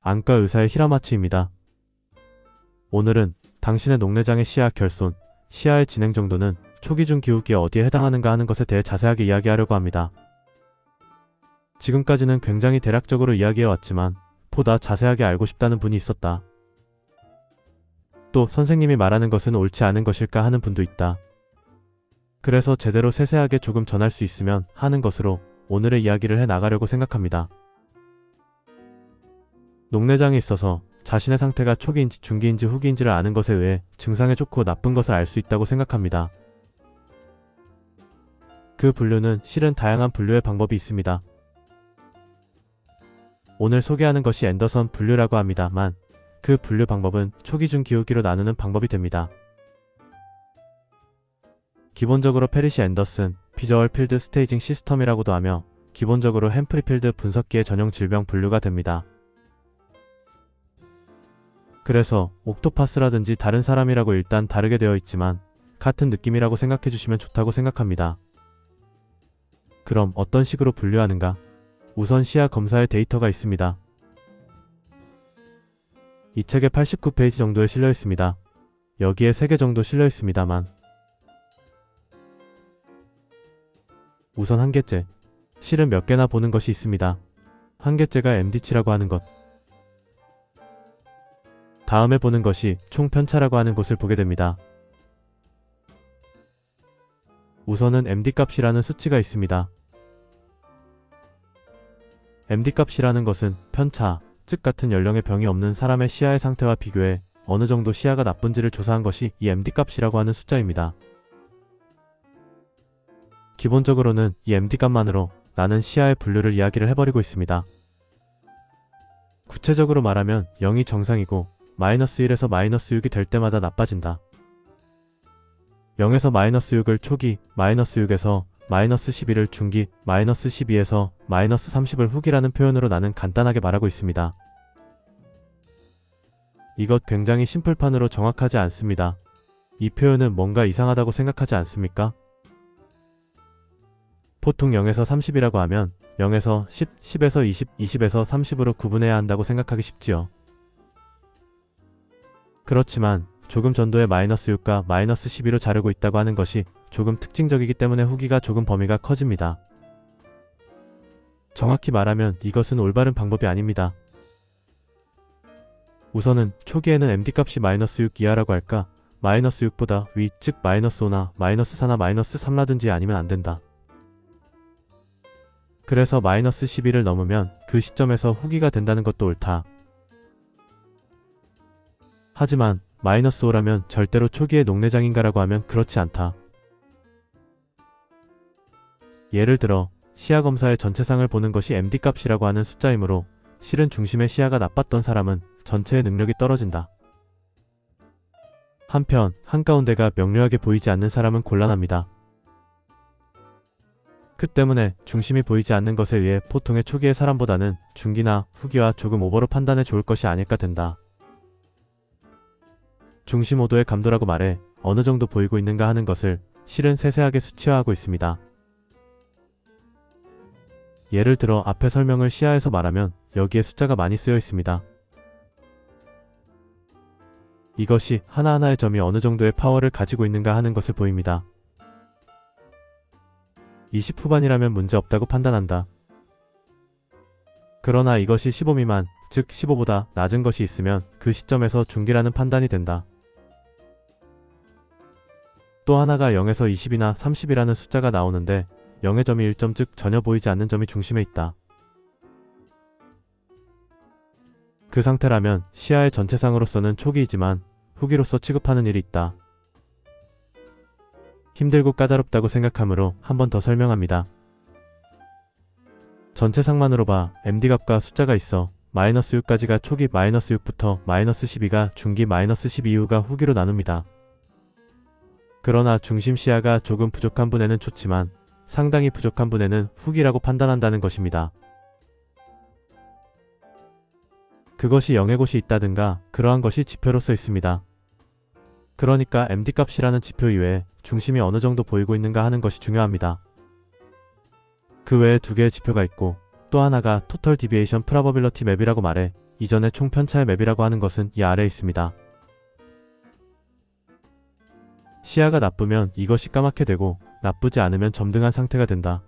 안과 의사의 히라마츠입니다. 오늘은 당신의 녹내장의 시야 결손, 시야의 진행 정도는 초기 중 기울기에 어디에 해당하는가 하는 것에 대해 자세하게 이야기하려고 합니다. 지금까지는 굉장히 대략적으로 이야기해왔지만 보다 자세하게 알고 싶다는 분이 있었다. 또 선생님이 말하는 것은 옳지 않은 것일까 하는 분도 있다. 그래서 제대로 세세하게 조금 전할 수 있으면 하는 것으로 오늘의 이야기를 해 나가려고 생각합니다. 녹내장에 있어서 자신의 상태가 초기인지 중기인지 후기인지를 아는 것에 의해 증상의 좋고 나쁜 것을 알 수 있다고 생각합니다. 그 분류는 실은 다양한 분류의 방법이 있습니다. 오늘 소개하는 것이 앤더선 분류라고 합니다만 그 분류 방법은 초기 중 기울기로 나누는 방법이 됩니다. 기본적으로 페리시 앤더슨 비저얼 필드 스테이징 시스템이라고도 하며 기본적으로 햄프리 필드 분석기의 전용 질병 분류가 됩니다. 그래서 옥토파스라든지 다른 사람이라고 일단 다르게 되어 있지만 같은 느낌이라고 생각해 주시면 좋다고 생각합니다. 그럼 어떤 식으로 분류하는가? 우선 시야 검사의 데이터가 있습니다. 이 책에 89페이지 정도에 실려 있습니다. 여기에 3개 정도 실려 있습니다만 우선 한 개째, 실은 몇 개나 보는 것이 있습니다. 한 개째가 MD치라고 하는 것, 다음에 보는 것이 총 편차라고 하는 곳을 보게 됩니다. 우선은 MD값이라는 수치가 있습니다. MD값이라는 것은 편차, 즉 같은 연령의 병이 없는 사람의 시야의 상태와 비교해 어느 정도 시야가 나쁜지를 조사한 것이 이 MD값이라고 하는 숫자입니다. 기본적으로는 이 MD값만으로 나는 시야의 분류를 이야기를 해버리고 있습니다. 구체적으로 말하면 0이 정상이고 -1에서 -6이 될 때마다 나빠진다. 0에서 -6을 초기, -6에서 -12를 중기, -12에서 -30을 후기라는 표현으로 나는 간단하게 말하고 있습니다. 이것 굉장히 심플판으로 정확하지 않습니다. 이 표현은 뭔가 이상하다고 생각하지 않습니까? 보통 0에서 30이라고 하면 0에서 10, 10에서 20, 20에서 30으로 구분해야 한다고 생각하기 쉽지요. 그렇지만 조금 전도의 -6과 -12로 자르고 있다고 하는 것이 조금 특징적이기 때문에 후기가 조금 범위가 커집니다. 정확히 말하면 이것은 올바른 방법이 아닙니다. 우선은 초기에는 MD값이 -6 이하라고 할까? -6보다 위, 즉 -5나 -4나 -3라든지 아니면 안된다. 그래서 -12를 넘으면 그 시점에서 후기가 된다는 것도 옳다. 하지만 -5라면 절대로 초기의 녹내장인가라고 하면 그렇지 않다. 예를 들어 시야 검사의 전체상을 보는 것이 MD값이라고 하는 숫자이므로 실은 중심의 시야가 나빴던 사람은 전체의 능력이 떨어진다. 한편 한가운데가 명료하게 보이지 않는 사람은 곤란합니다. 그 때문에 중심이 보이지 않는 것에 의해 보통의 초기의 사람보다는 중기나 후기와 조금 오버로 판단해 좋을 것이 아닐까 된다. 중심 오도의 감도라고 말해 어느 정도 보이고 있는가 하는 것을 실은 세세하게 수치화하고 있습니다. 예를 들어 앞에 설명을 시야에서 말하면 여기에 숫자가 많이 쓰여 있습니다. 이것이 하나하나의 점이 어느 정도의 파워를 가지고 있는가 하는 것을 보입니다. 20 후반이라면 문제 없다고 판단한다. 그러나 이것이 15 미만, 즉 15보다 낮은 것이 있으면 그 시점에서 중기라는 판단이 된다. 또 하나가 0에서 20이나 30이라는 숫자가 나오는데 0의 점이 1점, 즉 전혀 보이지 않는 점이 중심에 있다. 그 상태라면 시야의 전체상으로서는 초기이지만 후기로서 취급하는 일이 있다. 힘들고 까다롭다고 생각하므로 한 번 더 설명합니다. 전체상만으로 봐 MD값과 숫자가 있어 -6까지가 초기, -6부터 -12가 중기, -12 이후가 후기로 나눕니다. 그러나 중심 시야가 조금 부족한 분에는 좋지만 상당히 부족한 분에는 후기라고 판단한다는 것입니다. 그것이 0의 곳이 있다든가 그러한 것이 지표로서 있습니다. 그러니까 MD값이라는 지표 이외에 중심이 어느 정도 보이고 있는가 하는 것이 중요합니다. 그 외에 두 개의 지표가 있고 또 하나가 토털 디비에이션 프로버빌리티 맵이라고 말해 이전에 총 편차의 맵이라고 하는 것은 이 아래에 있습니다. 시야가 나쁘면 이것이 까맣게 되고 나쁘지 않으면 점등한 상태가 된다.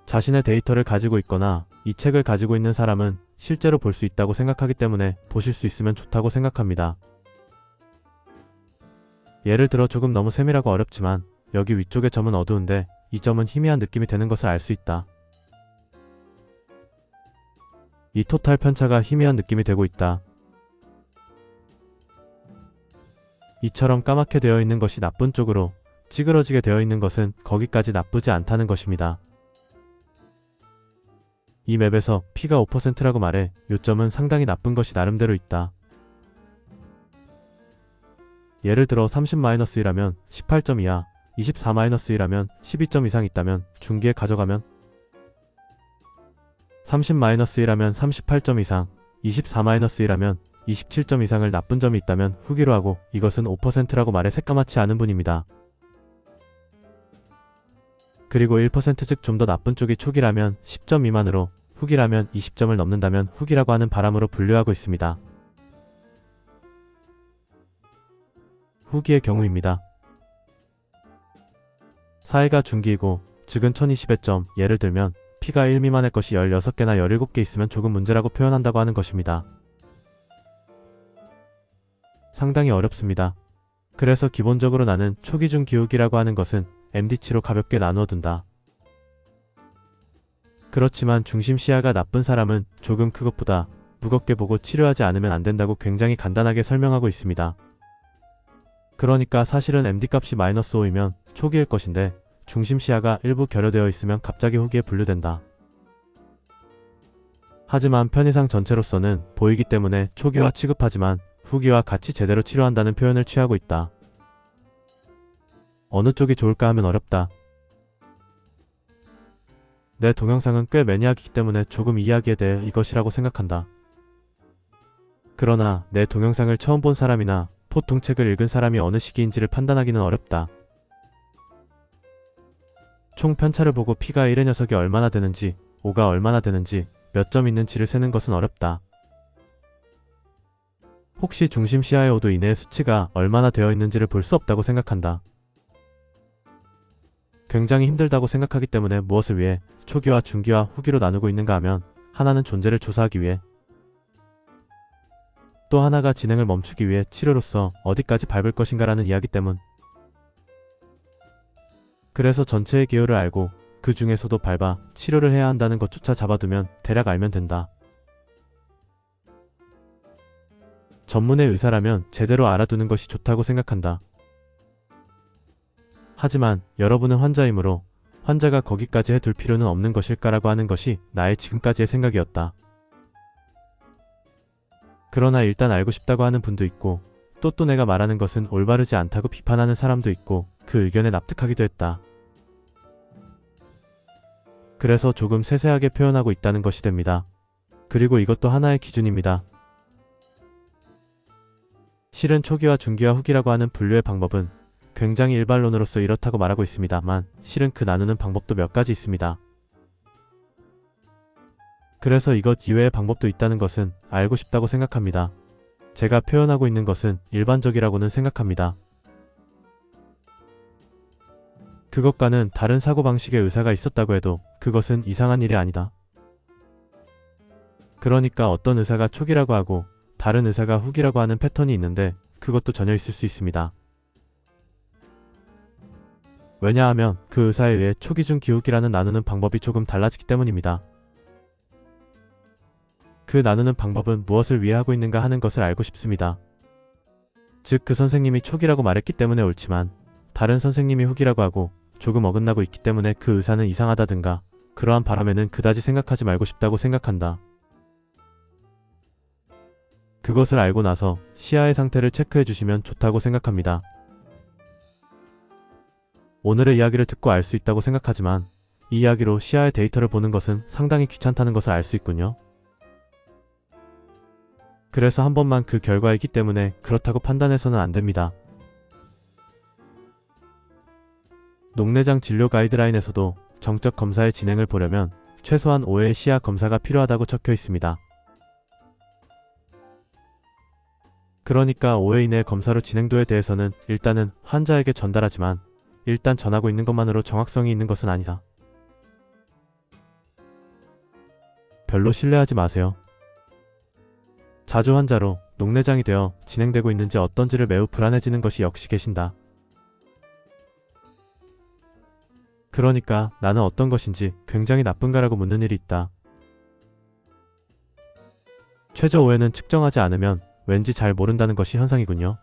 자신의 데이터를 가지고 있거나 이 책을 가지고 있는 사람은 실제로 볼 수 있다고 생각하기 때문에 보실 수 있으면 좋다고 생각합니다. 예를 들어 조금 너무 세밀하고 어렵지만 여기 위쪽의 점은 어두운데 이 점은 희미한 느낌이 되는 것을 알 수 있다. 이 토탈 편차가 희미한 느낌이 되고 있다. 이처럼 까맣게 되어 있는 것이 나쁜 쪽으로 찌그러지게 되어 있는 것은 거기까지 나쁘지 않다는 것입니다. 이 맵에서 P가 5%라고 말해 요점은 상당히 나쁜 것이 나름대로 있다. 예를 들어 30-1이라면 18점이야. 24-1이라면 12점 이상 있다면 중기에 가져가면 30-1이라면 38점 이상, 24-1이라면 27점 이상을 나쁜 점이 있다면 후기로 하고 이것은 5%라고 말해 새까맣지 않은 분입니다. 그리고 1% 즉 좀 더 나쁜 쪽이 초기라면 10점 미만으로 후기라면 20점을 넘는다면 후기라고 하는 바람으로 분류하고 있습니다. 후기의 경우입니다. 사이가 중기이고 즉은 1020의 점, 예를 들면 P가 1 미만의 것이 16개나 17개 있으면 조금 문제라고 표현한다고 하는 것입니다. 상당히 어렵습니다. 그래서 기본적으로 나는 초기 중 기울기라고 하는 것은 MD치로 가볍게 나누어 둔다. 그렇지만 중심 시야가 나쁜 사람은 조금 그것보다 무겁게 보고 치료하지 않으면 안 된다고 굉장히 간단하게 설명하고 있습니다. 그러니까 사실은 MD값이 -5이면 초기일 것인데 중심 시야가 일부 결여되어 있으면 갑자기 후기에 분류된다. 하지만 편의상 전체로서는 보이기 때문에 초기화 취급하지만 후기와 같이 제대로 치료한다는 표현을 취하고 있다. 어느 쪽이 좋을까 하면 어렵다. 내 동영상은 꽤 매니악이기 때문에 조금 이야기에 대해 이것이라고 생각한다. 그러나 내 동영상을 처음 본 사람이나 보통 책을 읽은 사람이 어느 시기인지를 판단하기는 어렵다. 총 편차를 보고 P가 1의 녀석이 얼마나 되는지, 5가 얼마나 되는지, 몇 점 있는지를 세는 것은 어렵다. 혹시 중심 시야의 5도 이내의 수치가 얼마나 되어 있는지를 볼 수 없다고 생각한다. 굉장히 힘들다고 생각하기 때문에 무엇을 위해 초기와 중기와 후기로 나누고 있는가 하면 하나는 존재를 조사하기 위해, 또 하나가 진행을 멈추기 위해 치료로서 어디까지 밟을 것인가라는 이야기 때문. 그래서 전체의 기호를 알고 그 중에서도 밟아 치료를 해야 한다는 것조차 잡아두면 대략 알면 된다. 전문의 의사라면 제대로 알아두는 것이 좋다고 생각한다. 하지만 여러분은 환자이므로 환자가 거기까지 해둘 필요는 없는 것일까라고 하는 것이 나의 지금까지의 생각이었다. 그러나 일단 알고 싶다고 하는 분도 있고 또 내가 말하는 것은 올바르지 않다고 비판하는 사람도 있고 그 의견에 납득하기도 했다. 그래서 조금 세세하게 표현하고 있다는 것이 됩니다. 그리고 이것도 하나의 기준입니다. 실은 초기와 중기와 후기라고 하는 분류의 방법은 굉장히 일반론으로서 이렇다고 말하고 있습니다만 실은 그 나누는 방법도 몇 가지 있습니다. 그래서 이것 이외의 방법도 있다는 것은 알고 싶다고 생각합니다. 제가 표현하고 있는 것은 일반적이라고는 생각합니다. 그것과는 다른 사고방식의 의사가 있었다고 해도 그것은 이상한 일이 아니다. 그러니까 어떤 의사가 초기라고 하고 다른 의사가 후기라고 하는 패턴이 있는데 그것도 전혀 있을 수 있습니다. 왜냐하면 그 의사에 의해 초기 중 기후기라는 나누는 방법이 조금 달라지기 때문입니다. 그 나누는 방법은 무엇을 위해 하고 있는가 하는 것을 알고 싶습니다. 즉 그 선생님이 초기라고 말했기 때문에 옳지만 다른 선생님이 후기라고 하고 조금 어긋나고 있기 때문에 그 의사는 이상하다든가 그러한 바람에는 그다지 생각하지 말고 싶다고 생각한다. 그것을 알고 나서 시야의 상태를 체크해 주시면 좋다고 생각합니다. 오늘의 이야기를 듣고 알 수 있다고 생각하지만 이 이야기로 시야의 데이터를 보는 것은 상당히 귀찮다는 것을 알 수 있군요. 그래서 한 번만 그 결과이기 때문에 그렇다고 판단해서는 안 됩니다. 녹내장 진료 가이드라인에서도 정적 검사의 진행을 보려면 최소한 5회의 시야 검사가 필요하다고 적혀 있습니다. 그러니까 5회 이내 검사로 진행도에 대해서는 일단은 환자에게 전달하지만 일단 전하고 있는 것만으로 정확성이 있는 것은 아니다. 별로 신뢰하지 마세요. 자주 환자로 녹내장이 되어 진행되고 있는지 어떤지를 매우 불안해지는 것이 역시 계신다. 그러니까 나는 어떤 것인지 굉장히 나쁜가라고 묻는 일이 있다. 최저 5회는 측정하지 않으면 왠지 잘 모른다는 것이 현상이군요.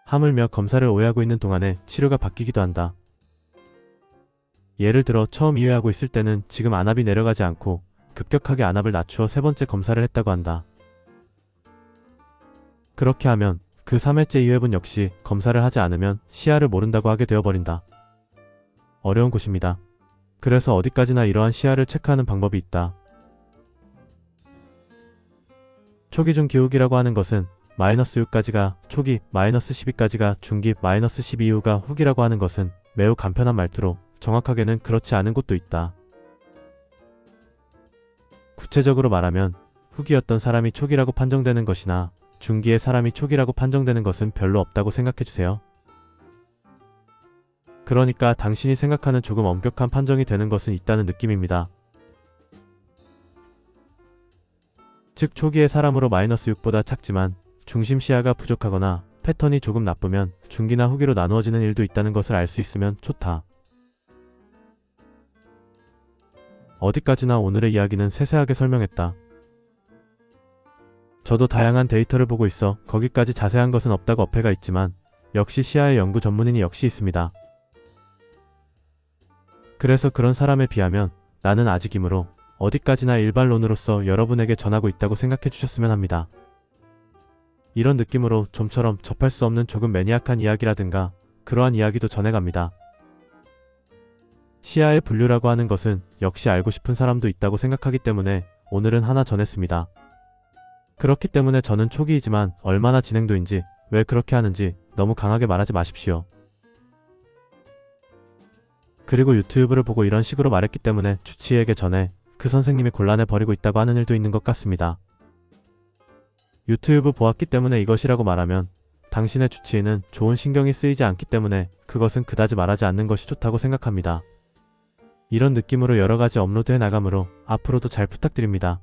하물며 검사를 오해하고 있는 동안에 치료가 바뀌기도 한다. 예를 들어 처음 2회 하고 있을 때는 지금 안압이 내려가지 않고 급격하게 안압을 낮추어 세 번째 검사를 했다고 한다. 그렇게 하면 그 3회째 2회분 역시 검사를 하지 않으면 시야를 모른다고 하게 되어버린다. 어려운 곳입니다. 그래서 어디까지나 이러한 시야를 체크하는 방법이 있다. 초기 중 기울기라고 하는 것은 -6까지가 초기, -12까지가 중기, -12 이후가 후기라고 하는 것은 매우 간편한 말투로 정확하게는 그렇지 않은 곳도 있다. 구체적으로 말하면 후기였던 사람이 초기라고 판정되는 것이나 중기의 사람이 초기라고 판정되는 것은 별로 없다고 생각해주세요. 그러니까 당신이 생각하는 조금 엄격한 판정이 되는 것은 있다는 느낌입니다. 즉 초기의 사람으로 -6보다 작지만 중심 시야가 부족하거나 패턴이 조금 나쁘면 중기나 후기로 나누어지는 일도 있다는 것을 알 수 있으면 좋다. 어디까지나 오늘의 이야기는 세세하게 설명했다. 저도 다양한 데이터를 보고 있어 거기까지 자세한 것은 없다고 어폐가 있지만 역시 시야의 연구 전문인이 역시 있습니다. 그래서 그런 사람에 비하면 나는 아직이므로 어디까지나 일반론으로서 여러분에게 전하고 있다고 생각해 주셨으면 합니다. 이런 느낌으로 좀처럼 접할 수 없는 조금 매니악한 이야기라든가 그러한 이야기도 전해갑니다. 시야의 분류라고 하는 것은 역시 알고 싶은 사람도 있다고 생각하기 때문에 오늘은 하나 전했습니다. 그렇기 때문에 저는 초기이지만 얼마나 진행도인지 왜 그렇게 하는지 너무 강하게 말하지 마십시오. 그리고 유튜브를 보고 이런 식으로 말했기 때문에 주치의에게 전해 그 선생님이 곤란해 버리고 있다고 하는 일도 있는 것 같습니다. 유튜브 보았기 때문에 이것이라고 말하면 당신의 주치의는 좋은 신경이 쓰이지 않기 때문에 그것은 그다지 말하지 않는 것이 좋다고 생각합니다. 이런 느낌으로 여러가지 업로드해 나가므로 앞으로도 잘 부탁드립니다.